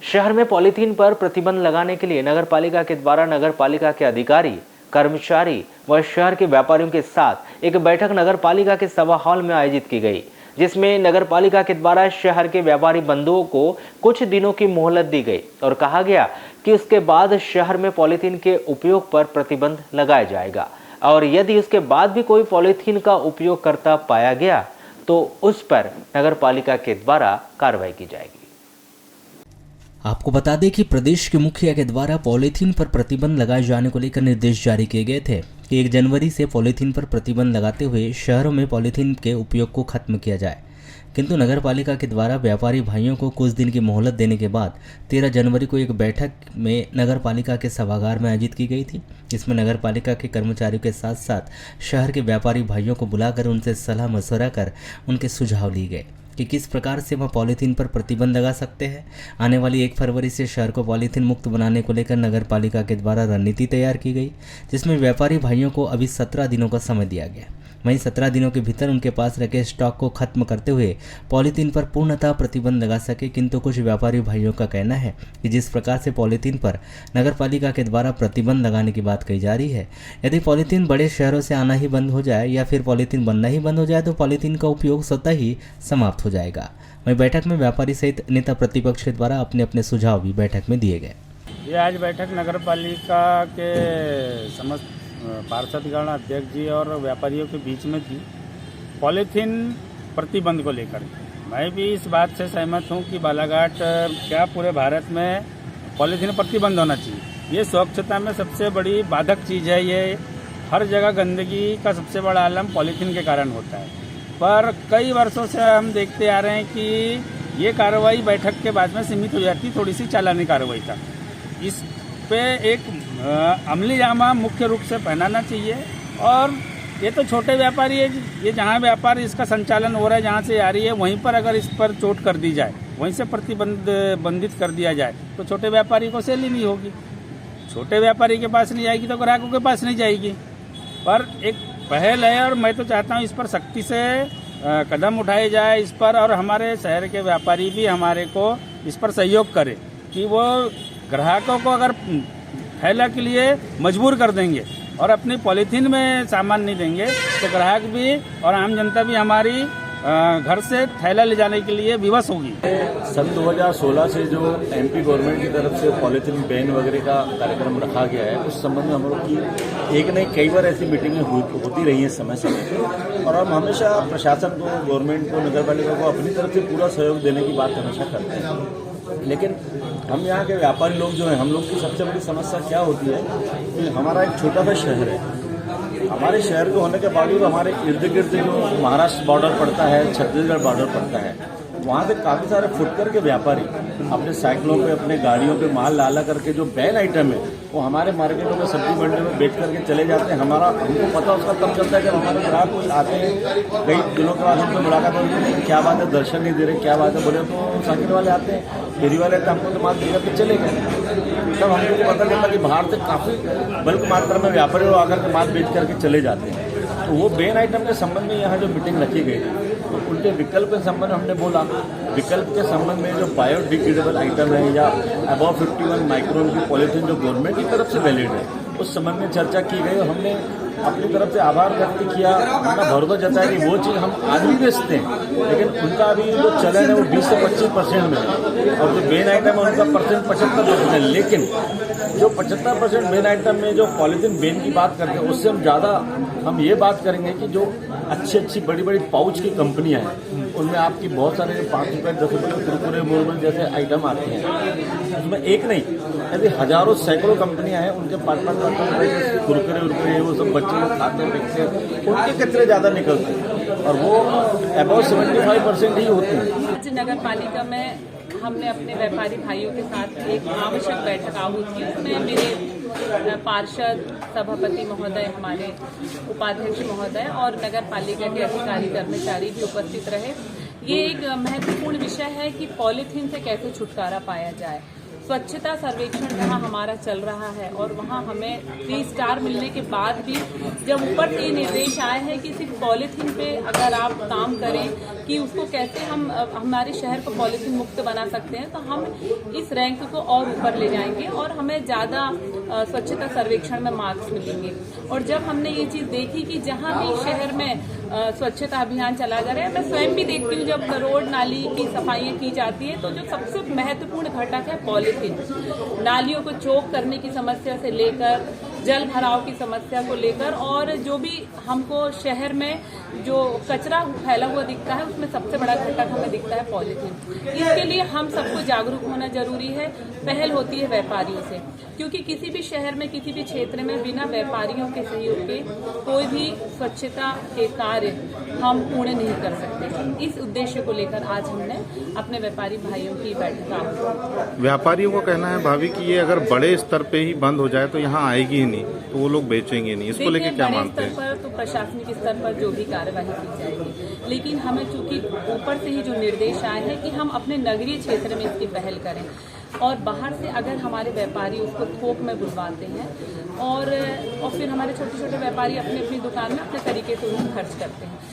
शहर में पॉलीथीन पर प्रतिबंध लगाने के लिए नगर पालिका के द्वारा नगर पालिका के अधिकारी, कर्मचारी व शहर के व्यापारियों के साथ एक बैठक नगर पालिका के सभा हॉल में आयोजित की गई, जिसमें नगर पालिका के द्वारा शहर के व्यापारी बंधुओं को कुछ दिनों की मोहलत दी गई और कहा गया कि उसके बाद शहर में पॉलीथीन के उपयोग पर प्रतिबंध लगाया जाएगा और यदि उसके बाद भी कोई पॉलीथीन का उपयोग करता पाया गया तो उस पर नगर पालिका के द्वारा कार्रवाई की जाएगी। आपको बता दें कि प्रदेश के मुखिया के द्वारा पॉलीथीन पर प्रतिबंध लगाए जाने को लेकर निर्देश जारी किए गए थे कि 1 जनवरी से पॉलीथीन पर प्रतिबंध लगाते हुए शहरों में पॉलीथीन के उपयोग को खत्म किया जाए, किंतु नगर पालिका के द्वारा व्यापारी भाइयों को कुछ दिन की मोहलत देने के बाद 13 जनवरी को एक बैठक में नगर पालिका के सभागार में आयोजित की गई थी, जिसमें नगर पालिका के कर्मचारियों के साथ साथ शहर के व्यापारी भाइयों को बुलाकर उनसे सलाह मशवरा कर उनके सुझाव लिए गए कि किस प्रकार से वह पॉलीथीन पर प्रतिबंध लगा सकते हैं। आने वाली 1 फरवरी से शहर को पॉलीथीन मुक्त बनाने को लेकर नगर पालिका के द्वारा रणनीति तैयार की गई, जिसमें व्यापारी भाइयों को अभी 17 दिनों का समय दिया गया। वहीं 17 दिनों के भीतर उनके पास रखे स्टॉक को खत्म करते हुए पॉलीथीन पर पूर्णतः प्रतिबंध लगा सके, किंतु कुछ व्यापारी भाइयों का कहना है कि जिस प्रकार से पॉलीथीन पर नगर पालिका के द्वारा प्रतिबंध लगाने की बात कही जा रही है, यदि पॉलीथीन बड़े शहरों से आना ही बंद हो जाए या फिर पॉलीथीन बनना ही बंद हो जाए तो पॉलीथीन का उपयोग स्वतः ही समाप्त हो जाएगा। वहीं बैठक में व्यापारी सहित नेता प्रतिपक्ष के द्वारा अपने अपने सुझाव भी बैठक में दिए गए। ये आज बैठक नगर पालिका के समस्त पार्षदगण, अध्यक्ष जी और व्यापारियों के बीच में थी पॉलीथीन प्रतिबंध को लेकर। मैं भी इस बात से सहमत हूं कि बालाघाट क्या पूरे भारत में पॉलीथीन प्रतिबंध होना चाहिए। ये स्वच्छता में सबसे बड़ी बाधक चीज़ है। ये हर जगह गंदगी का सबसे बड़ा आलम पॉलीथीन के कारण होता है, पर कई वर्षों से हम देखते आ रहे हैं कि ये कार्रवाई बैठक के बाद में सीमित हो जाती, थोड़ी सी चालानी कार्रवाई तक। इस पे एक अमली जामा मुख्य रूप से पहनाना चाहिए और ये तो छोटे व्यापारी है, ये जहाँ व्यापार इसका संचालन हो रहा है, जहाँ से आ रही है, वहीं पर अगर इस पर चोट कर दी जाए, वहीं से प्रतिबंधित कर दिया जाए तो छोटे व्यापारी को सेल ही नहीं होगी। छोटे व्यापारी के पास नहीं जाएगी तो ग्राहकों के पास नहीं जाएगी। पर एक पहल है और मैं तो चाहता हूँ इस पर सख्ती से कदम उठाए जाए इस पर, और हमारे शहर के व्यापारी भी हमारे को इस पर सहयोग करें कि वो ग्राहकों को अगर थैला के लिए मजबूर कर देंगे और अपनी पॉलीथीन में सामान नहीं देंगे तो ग्राहक भी और आम जनता भी हमारी घर से थैला ले जाने के लिए विवश होगी। सन 2016 से जो एमपी गवर्नमेंट की तरफ से पॉलीथीन बैन वगैरह का कार्यक्रम रखा गया है, उस संबंध में हम लोग की एक नहीं कई बार ऐसी मीटिंगें होती रही हैं समय समय, और हम हमेशा प्रशासन को, गवर्नमेंट को, नगर पालिका को अपनी तरफ से पूरा सहयोग देने की बात हमेशा करते हैं। लेकिन हम यहाँ के व्यापारी लोग जो हैं, हम लोग की सबसे बड़ी समस्या क्या होती है कि हमारा एक छोटा सा शहर है। हमारे शहर के होने के बावजूद हमारे इर्द गिर्द जो महाराष्ट्र बॉर्डर पड़ता है, छत्तीसगढ़ बॉर्डर पड़ता है, वहाँ से काफ़ी सारे फुटकर के व्यापारी अपने साइकिलों पे, अपने गाड़ियों पे माल लाला करके जो बैन आइटम है वो हमारे मार्केटों में, सब्जी मंडी में बेच करके चले जाते हैं। हमको पता उसका कब चलता है कि हमारे ग्राहक कुछ आते हैं, कई दिनों के बाद हमसे मुलाकात होती है, क्या बात है दर्शन नहीं दे रहे, क्या बात है, बोले तो साइकिल वाले आते हैं, फेरी वाले आते हैं, हमको तो माल दे करके चले गए। तब हमको पता चलता कि बाहर से काफ़ी बल्क मात्रा में व्यापारी लोग आकर के माल बेच करके चले जाते हैं। तो वो बैन आइटम के संबंध में यहाँ जो मीटिंग रखी गई तो उनके विकल्प के संबंध में हमने बोला, विकल्प के संबंध में जो बायोडिग्रेडेबल आइटम है या अबव 51 माइक्रोन की पॉलीथीन जो गवर्नमेंट की तरफ से वैलिड है, उस संबंध में चर्चा की गई और हमने अपनी तरफ से आभार व्यक्त किया, अपना भरोसा जताया कि वो चीज़ हम आज भी बेचते हैं, लेकिन उनका अभी जो चलन है वो 20 से 25% में है और जो बेन आइटम है उनका परसेंट 75% है। लेकिन जो 75% बेन आइटम में जो पॉलीथीन बेन की बात करते हैं, उससे हम ज़्यादा हम ये बात करेंगे कि जो अच्छी बड़ी बड़ी पाउच की कंपनियां हैं, उनमें आपकी बहुत सारे 5 रुपये 10 रुपये कुरकुरे मुरमुरे जैसे आइटम आते हैं, उसमें एक नहीं ऐसे हजारों सैकड़ों कंपनियां हैं, उनके 5-5 रुपये कुरकुरे उरकुरे वो सब बच्चे लोग खाते पीते हैं, उनके कचरे ज़्यादा निकलते हैं और वो अबाउट 75% ही होते हैं। नगर पालिका में हमने अपने व्यापारी भाइयों के साथ एक आवश्यक बैठक आहूत की। उसमें मेरे पार्षद, सभापति महोदय, हमारे उपाध्यक्ष महोदय और नगर पालिका के अधिकारी कर्मचारी भी उपस्थित रहे। ये एक महत्वपूर्ण विषय है कि पॉलीथीन से कैसे छुटकारा पाया जाए। स्वच्छता सर्वेक्षण जहां हमारा चल रहा है और वहां हमें 3 स्टार मिलने के बाद भी जब ऊपर से निर्देश आए हैं कि सिर्फ पॉलीथीन पे अगर आप काम करें कि उसको कैसे हम हमारे शहर को पॉलीथीन मुक्त बना सकते हैं, तो हम इस रैंक को और ऊपर ले जाएंगे और हमें ज़्यादा स्वच्छता सर्वेक्षण में मार्क्स मिलेंगे। और जब हमने ये चीज़ देखी कि जहाँ भी शहर में स्वच्छता अभियान चला जा रहा है, मैं स्वयं भी देखती हूँ जब रोड नाली की सफाइयाँ की जाती है तो जो सबसे महत्वपूर्ण घटक है पॉलीथीन, नालियों को चौक करने की समस्या से लेकर जल भराव की समस्या को लेकर और जो भी हमको शहर में जो कचरा फैला हुआ दिखता है उसमें सबसे बड़ा घटक हमें दिखता है पॉलीथीन। इसके लिए हम सबको जागरूक होना जरूरी है। पहल होती है व्यापारियों से, क्योंकि किसी भी शहर में किसी भी क्षेत्र में बिना व्यापारियों के सहयोग के कोई भी स्वच्छता के कार्य हम पूर्ण नहीं कर सकते। इस उद्देश्य को लेकर आज हमने अपने व्यापारी भाइयों की बैठक आयोजित। व्यापारियों को कहना है भाभी कि ये अगर बड़े स्तर पे ही बंद हो जाए तो यहाँ आएगी ही नहीं, तो वो लोग बेचेंगे नहीं। इसको लेकर क्या मानते हैं? बड़े स्तर पर तो प्रशासनिक स्तर पर जो भी कार्यवाही की जाएगी, लेकिन हमें चूंकि ऊपर से ही जो निर्देश आए हैं कि हम अपने नगरीय क्षेत्र में इसकी पहल करें और बाहर से अगर हमारे व्यापारी उसको थोक में बुलवाते हैं और फिर हमारे छोटे छोटे व्यापारी अपनी अपनी दुकान में अपने तरीके से उन्हें खर्च करते हैं।